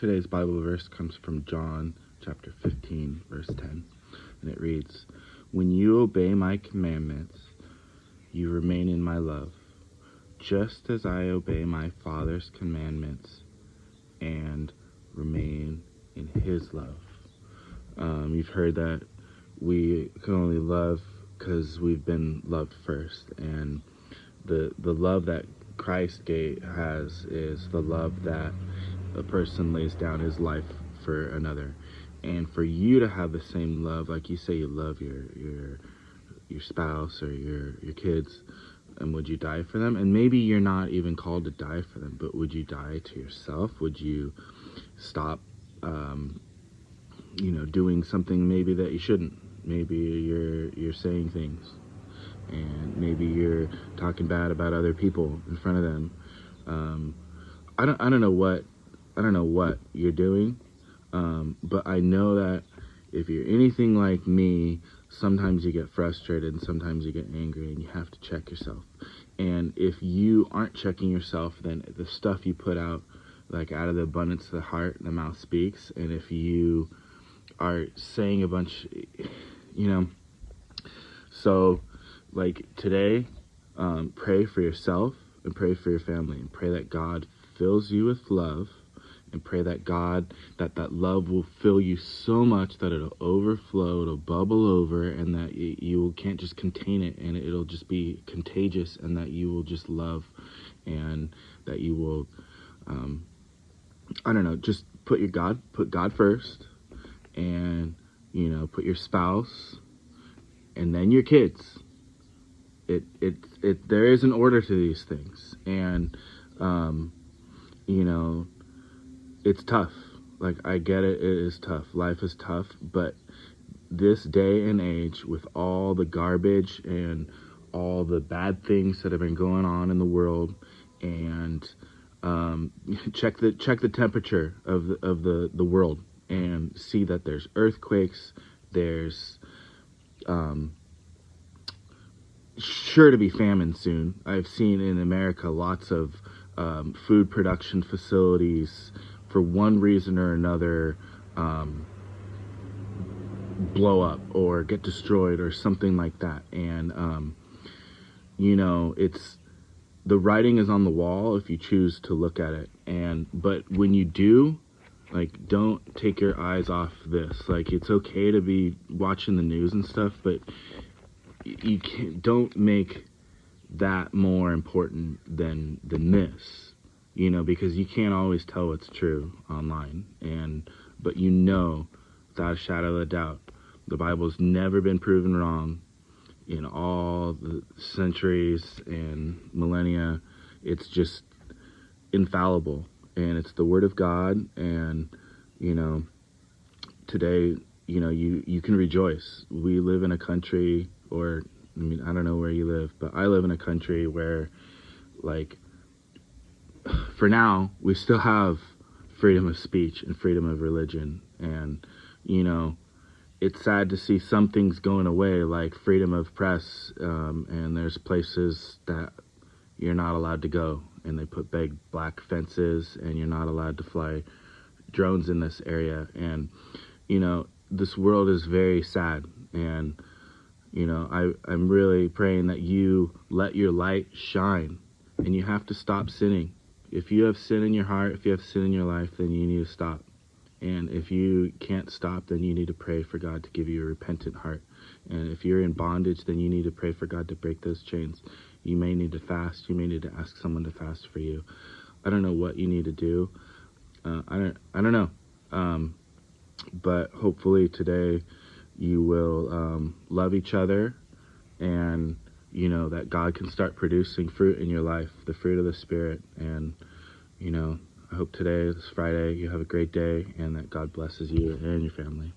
Today's Bible verse comes from John chapter 15, verse 10, and it reads, "When you obey my commandments, you remain in my love, just as I obey my Father's commandments and remain in his love." You've heard that we can only love because we've been loved first, and the love that Christ has is the love that a person lays down his life for another. And for you to have the same love, like you say you love your spouse or your kids, and would you die for them? And maybe you're not even called to die for them, but would you die to yourself? Would you stop doing something maybe that you shouldn't? Maybe you're saying things, and maybe you're talking bad about other people in front of them. I don't know what you're doing, but I know that if you're anything like me, sometimes you get frustrated and sometimes you get angry, and you have to check yourself. And if you aren't checking yourself, then the stuff you put out, like out of the abundance of the heart, the mouth speaks. And if you are saying a bunch, so like today, pray for yourself and pray for your family, and pray that God fills you with love, and pray that that love will fill you so much that it'll overflow, it'll bubble over, and that you can't just contain it, and it'll just be contagious, and that you will just love, and that you will, just put God first, and, put your spouse, and then your kids. There is an order to these things, and, it's tough. Like, I get it, it is tough. Life is tough, but this day and age, with all the garbage and all the bad things that have been going on in the world, and check the temperature of the world, and see that there's earthquakes, there's sure to be famine soon. I've seen in America lots of food production facilities, for one reason or another, blow up or get destroyed or something like that. And it's, the writing is on the wall if you choose to look at it. But when you do, like, don't take your eyes off this. Like, it's okay to be watching the news and stuff, but don't make that more important than this, because you can't always tell what's true online. But without a shadow of a doubt, the Bible's never been proven wrong in all the centuries and millennia. It's just infallible, and it's the Word of God. And today, you can rejoice. We live in a country, I don't know where you live, but I live in a country where, like, for now, we still have freedom of speech and freedom of religion. And, it's sad to see some things going away, like freedom of press, and there's places that you're not allowed to go, and they put big black fences, and you're not allowed to fly drones in this area. And, this world is very sad. And, I'm really praying that you let your light shine, and you have to stop sinning. If you have sin in your heart, if you have sin in your life, then you need to stop. And if you can't stop, then you need to pray for God to give you a repentant heart. And if you're in bondage, then you need to pray for God to break those chains. You may need to fast. You may need to ask someone to fast for you. I don't know what you need to do. I don't know. But hopefully today you will love each other, and that God can start producing fruit in your life, the fruit of the Spirit. And I hope today, this Friday, you have a great day, and that God blesses you and your family.